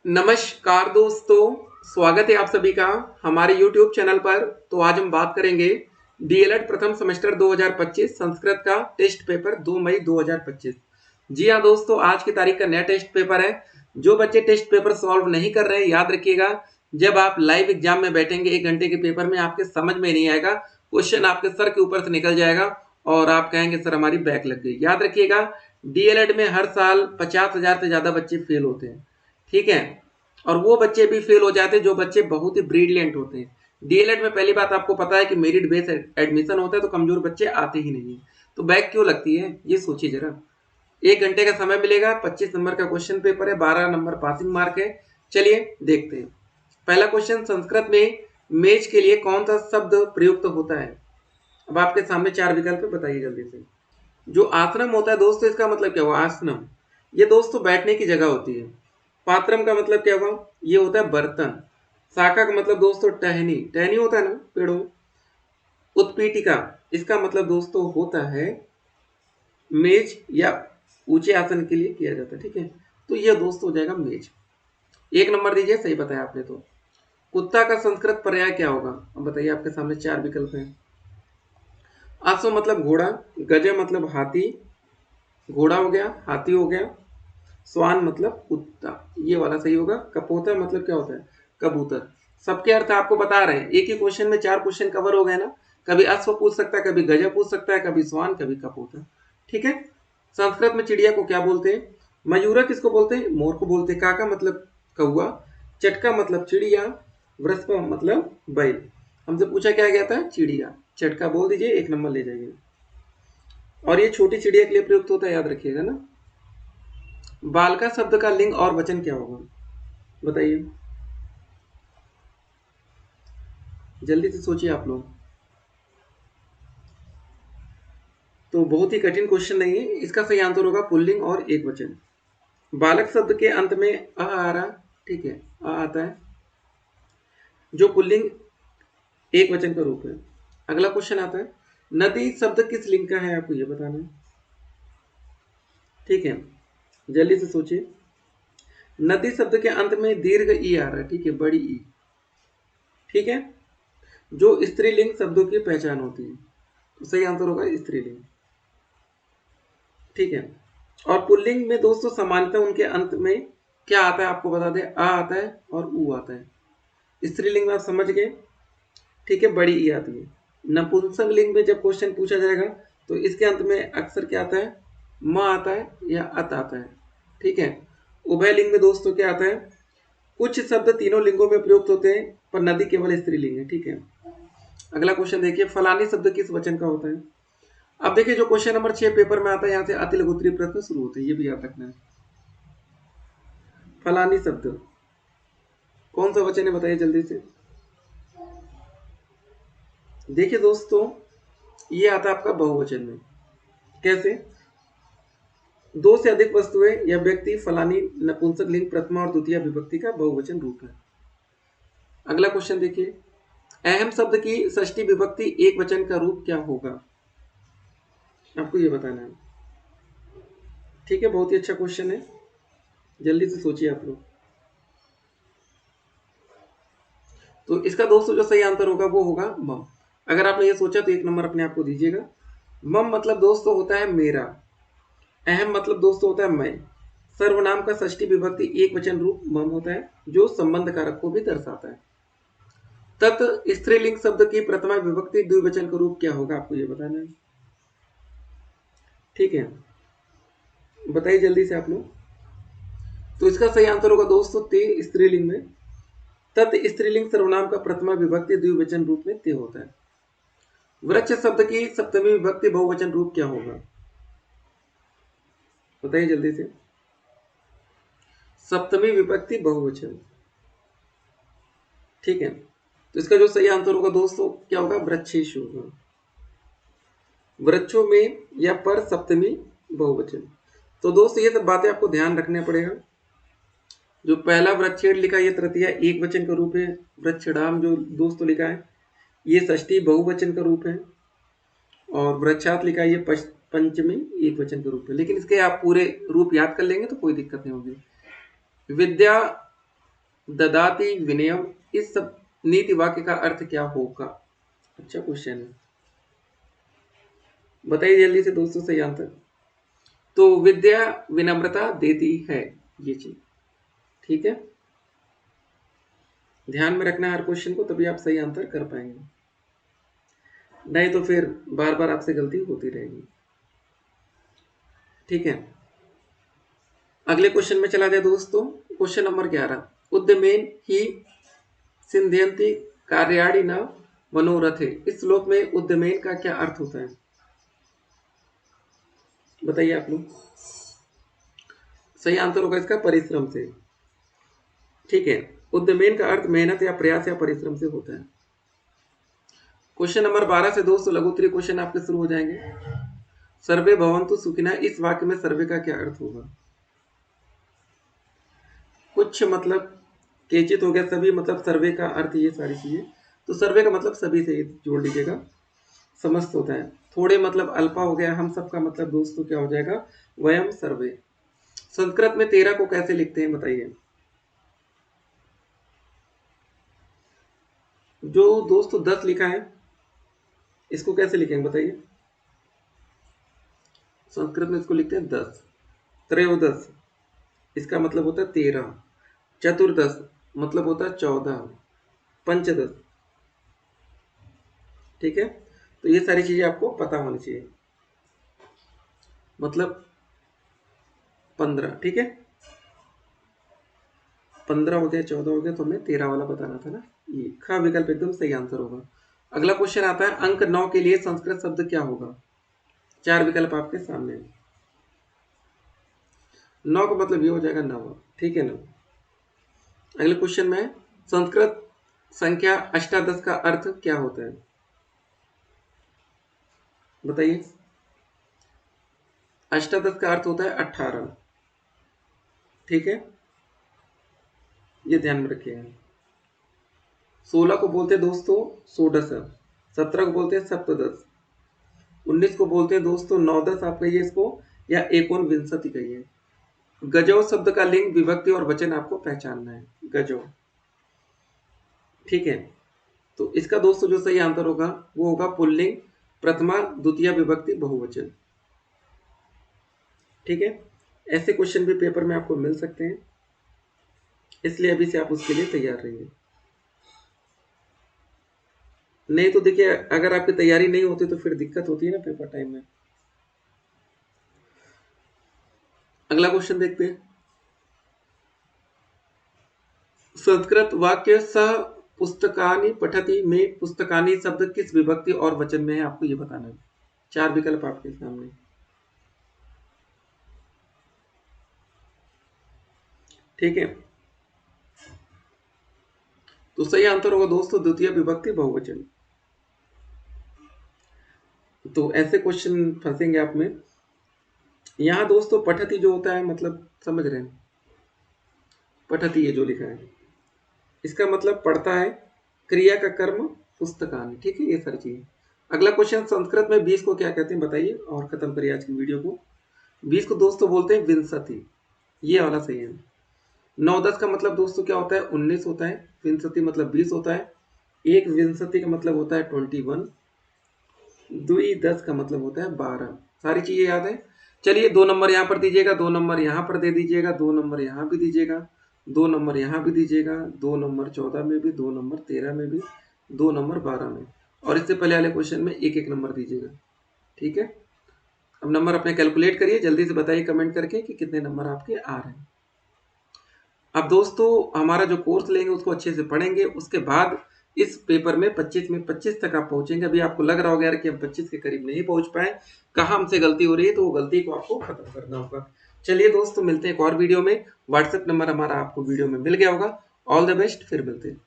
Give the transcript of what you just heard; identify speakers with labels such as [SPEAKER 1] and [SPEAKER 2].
[SPEAKER 1] नमस्कार दोस्तों, स्वागत है आप सभी का हमारे YouTube चैनल पर। तो आज हम बात करेंगे डीएलएड प्रथम सेमेस्टर 2025 संस्कृत का टेस्ट पेपर 2 मई 2025। जी हाँ दोस्तों, आज की तारीख का नया टेस्ट पेपर है। जो बच्चे टेस्ट पेपर सॉल्व नहीं कर रहे, याद रखिएगा, जब आप लाइव एग्जाम में बैठेंगे 1 घंटे के पेपर में आपके समझ में नहीं आएगा, क्वेश्चन आपके सर के ऊपर से निकल जाएगा और आप कहेंगे सर हमारी बैक लग गई। याद रखिएगा, डीएलएड में हर साल 50,000 से ज्यादा बच्चे फेल होते हैं, ठीक है। और वो बच्चे भी फेल हो जाते हैं जो बच्चे बहुत ही ब्रिलियंट होते हैं। डीएलएड में पहली बात आपको पता है कि मेरिट बेस एडमिशन होता है, तो कमजोर बच्चे आते ही नहीं है। तो बैक क्यों लगती है, ये सोचिए जरा। 1 घंटे का समय मिलेगा, 25 नंबर का क्वेश्चन पेपर है, 12 नंबर पासिंग मार्क है। चलिए देखते हैं। पहला क्वेश्चन, संस्कृत में मेज के लिए कौन सा शब्द प्रयुक्त होता है। अब आपके सामने 4 विकल्प है, बताइए जल्दी से। जो आसनम होता है दोस्तों, इसका मतलब क्या हुआ, आसनम, ये दोस्तों बैठने की जगह होती है। पात्रम का मतलब क्या हुआ, ये होता है बर्तन। शाखा का मतलब दोस्तों टहनी, टहनी होता है ना पेड़ों। उत्पीठिका, इसका मतलब दोस्तों होता है मेज या ऊंचे आसन के लिए किया जाता है, ठीक है। तो ये दोस्तों हो जाएगा मेज। 1 नंबर दीजिए, सही बताया आपने। तो कुत्ता का संस्कृत पर्याय क्या होगा, अब बताइए, आपके सामने 4 विकल्प हैं। आसो मतलब घोड़ा, गज मतलब हाथी, घोड़ा हो गया, हाथी हो गया, स्वान मतलब कुत्ता, ये वाला सही होगा। कपोतर मतलब क्या होता है, कबूतर। सबके अर्थ आपको बता रहे हैं, एक ही क्वेश्चन में 4 क्वेश्चन कवर हो गए ना। कभी अश्व पूछ सकता है, कभी गजा पूछ सकता है, कभी स्वान, कभी कपोतर, ठीक है। संस्कृत में चिड़िया को क्या बोलते हैं, मयूरा किसको बोलते हैं, मोर को बोलते हैं। काका मतलब कौआ, चटका मतलब चिड़िया, वृषभ मतलब बैल। हमसे पूछा क्या गया था, चिड़िया। चटका बोल दीजिए, 1 नंबर ले जाइए। और ये छोटी चिड़िया के लिए प्रयुक्त होता है, याद रखिएगा ना। बालका शब्द का लिंग और वचन क्या होगा, बताइए, जल्दी से सोचिए आप लोग। तो बहुत ही कठिन क्वेश्चन नहीं है, इसका सही आंसर होगा पुल्लिंग और एक वचन। बालक शब्द के अंत में अ आ रहा, ठीक है, अ आता है, जो पुल्लिंग एक वचन का रूप है। अगला क्वेश्चन आता है, नदी शब्द किस लिंग का है, आपको ये बताना है, ठीक है। जल्दी से सोचिए। नदी शब्द के अंत में दीर्घ ई आ रहा है, ठीक है, बड़ी ई, ठीक है, जो स्त्रीलिंग शब्दों की पहचान होती है। तो सही आंसर होगा स्त्रीलिंग, ठीक है। और पुल्लिंग में दोस्तों समानता उनके अंत में क्या आता है, आपको बता दें, आ आता है और ऊ आता है। स्त्रीलिंग में आप समझ गए, ठीक है, बड़ी ई आती है। नपुंसक लिंग में जब क्वेश्चन पूछा जाएगा तो इसके अंत में अक्सर क्या आता है, म आता है या अत आता है, ठीक है। उभय लिंग में दोस्तों क्या आता है, कुछ शब्द तीनों लिंगों में प्रयुक्त होते हैं पर नदी केवल स्त्रीलिंग है, ठीक है। अगला क्वेश्चन देखिए, फलानी शब्द किस वचन का होता है। अब देखिए, जो क्वेश्चन नंबर 6 पेपर में आता है, यहाँ से अति लघु उत्तरीय प्रश्न शुरू होते हैं, ये भी याद रखना है। फलानी शब्द कौन सा वचन है, बताइए जल्दी से। देखिए दोस्तों, ये आता है आपका बहुवचन में। कैसे, दो से अधिक वस्तुएं या व्यक्ति, फलानी नपुंसक लिंग प्रथमा और द्वितीय विभक्ति का बहुवचन रूप है। अगला क्वेश्चन देखिए, अहम शब्द की षष्ठी विभक्ति एक वचन का रूप क्या होगा, आपको ये बताना है, ठीक है। बहुत ही अच्छा क्वेश्चन है, जल्दी से सोचिए आप लोग। तो इसका दोस्तों जो सही आंसर होगा वो होगा मम। अगर आपने ये सोचा तो 1 नंबर अपने आप को दीजिएगा। मम मतलब दोस्तों होता है मेरा। अहम मतलब दोस्तों होता है मैं। सर्वनाम का षष्ठी विभक्ति एक वचन रूप मम होता है, जो संबंध कारक को भी दर्शाता है। तत् स्त्रीलिंग शब्द की प्रथमा विभक्ति द्विवचन का रूप क्या होगा, आपको ये बताना है, ठीक है। बताइए जल्दी से आप लोग। तो इसका सही आंसर होगा दोस्तों ते स्त्रीलिंग में। तत् स्त्रीलिंग सर्वनाम का प्रथमा विभक्ति द्विवचन रूप में ते होता है। वृक्ष शब्द की सप्तमी विभक्ति बहुवचन रूप क्या होगा, बताइए जल्दी से। सप्तमी विभक्ति बहुवचन, ठीक है। तो इसका जो सही आंसर होगा दोस्तों क्या होगा, वृक्षेशु होगा। वृक्षों में या पर सप्तमी बहुवचन। तो दोस्तों ये सब बातें आपको ध्यान रखना पड़ेगा। जो पहला वृक्षेड़ लिखा है ये तृतीय एक वचन का रूप है। वृक्षडाम जो दोस्तों लिखा है ये षष्ठी बहुवचन का रूप है। और वृक्षात लिखा है ये पंचमी एक वचन का रूप है। लेकिन इसके आप पूरे रूप याद कर लेंगे तो कोई दिक्कत नहीं होगी। विद्या ददाति विनयम, इस सब नीति वाक्य का अर्थ क्या होगा? अच्छा क्वेश्चन है, बताइए जल्दी से दोस्तों सही आंसर। तो विद्या विनम्रता देती है, ये चीज। ठीक है, ध्यान में रखना हर क्वेश्चन को, तभी आप सही आंसर कर पाएंगे, नहीं तो फिर बार बार आपसे गलती होती रहेगी। ठीक है, अगले क्वेश्चन में चला जाए दोस्तों। क्वेश्चन नंबर 11, उद्यमेन ही सिंध्यंति कार्याणि न मनोरथे, इस श्लोक में उद्यमेन का क्या अर्थ होता है? बताइए आप लोग। सही आंसर होगा इसका परिश्रम से। ठीक है, उद्यमेन का अर्थ मेहनत या प्रयास या परिश्रम से होता है। क्वेश्चन नंबर 12 से दोस्तों लघु उत्तरीय क्वेश्चन आपके शुरू हो जाएंगे। सर्वे भवन्तु सुखिनः, इस वाक्य में सर्वे का क्या अर्थ होगा? कुछ मतलब केचित हो गया, सभी मतलब सर्वे का अर्थ ये सारी चीजें, तो सर्वे का मतलब सभी से जोड़ लीजिएगा, समस्त होता है। थोड़े मतलब अल्पा हो गया, हम सबका मतलब दोस्तों क्या हो जाएगा? वयम सर्वे। संस्कृत में 13 को कैसे लिखते हैं बताइए? जो दोस्तों 10 लिखा है, इसको कैसे लिखेंगे बताइए? संस्कृत में इसको लिखते हैं 10। त्रयोदश, इसका मतलब होता है 13। चतुर्दश मतलब होता है 14। पंचदश, ठीक है, तो ये सारी चीजें आपको पता होनी चाहिए। मतलब 15, ठीक है, 15 हो गया, 14 हो गया, तो हमें 13 वाला बताना था ना। ये खा विकल्प एकदम सही आंसर होगा। अगला क्वेश्चन आता है, अंक 9 के लिए संस्कृत शब्द क्या होगा? 4 विकल्प आपके सामने है। 9 का मतलब ये हो जाएगा नव, ठीक है ना। अगले क्वेश्चन में, संस्कृत संख्या अष्टादश का अर्थ क्या होता है? बताइए। अष्टादश का अर्थ होता है 18, ठीक है, ये ध्यान में रखिएगा। 16 को बोलते हैं दोस्तों षोडश, 17 को बोलते हैं सप्तदश, 19 को बोलते हैं दोस्तों नवदश, आप कहिए इसको, या एकोनविंशति कहिए। गजो शब्द का लिंग, विभक्ति और वचन आपको पहचानना है। गजो, ठीक है, तो इसका दोस्तों जो सही आंसर होगा वो होगा पुल्लिंग, प्रथमा द्वितीय विभक्ति बहुवचन। ठीक है, ऐसे क्वेश्चन भी पेपर में आपको मिल सकते हैं, इसलिए अभी से आप उसके लिए तैयार रहिए। नहीं तो देखिए, अगर आपकी तैयारी नहीं होती तो फिर दिक्कत होती है ना पेपर टाइम में। अगला क्वेश्चन देखते हैं। संस्कृत वाक्य सह पुस्तकानि पठति में पुस्तकानि शब्द किस विभक्ति और वचन में है, आपको ये बताना है। 4 विकल्प आपके सामने, ठीक है, तो सही आंसर होगा दोस्तों द्वितीय विभक्ति बहुवचन। तो ऐसे क्वेश्चन फंसेंगे आप में। यहाँ दोस्तों पठति जो होता है, मतलब समझ रहे हैं, पठति ये जो लिखा है, इसका मतलब पढ़ता है, क्रिया का कर्म पुस्तकानि, ठीक है, ये सारी चीजें। अगला क्वेश्चन, संस्कृत में 20 को क्या कहते हैं बताइए, और खत्म करिए आज की वीडियो को। 20 को दोस्तों बोलते हैं विंशति, ये वाला सही है। 9-10 का मतलब दोस्तों क्या होता है? 19 होता है। विंशति मतलब 20 होता है। एक विंशति का मतलब होता है 21। द्वि 10 का मतलब होता है 12। सारी चीजें याद है। चलिए 2 नंबर यहाँ पर दीजिएगा, 2 नंबर यहाँ पर दे दीजिएगा, 2 नंबर यहाँ भी दीजिएगा, 2 नंबर यहाँ भी दीजिएगा, 2 नंबर 14 में भी, 2 नंबर 13 में भी, 2 नंबर 12 में, और इससे पहले वाले क्वेश्चन में एक एक नंबर दीजिएगा। ठीक है, अब नंबर अपने कैलकुलेट करिए, जल्दी से बताइए कमेंट करके कि कितने नंबर आपके आ रहे हैं। अब दोस्तों हमारा जो कोर्स लेंगे उसको अच्छे से पढ़ेंगे, उसके बाद इस पेपर में 25 में 25 तक आप पहुंचेंगे। अभी आपको लग रहा होगा यार कि हम 25 के करीब नहीं पहुंच पाए, कहाँ हमसे गलती हो रही है, तो वो गलती को आपको खत्म करना होगा। चलिए दोस्तों, मिलते हैं एक और वीडियो में। व्हाट्सएप नंबर हमारा आपको वीडियो में मिल गया होगा। ऑल द बेस्ट, फिर मिलते हैं।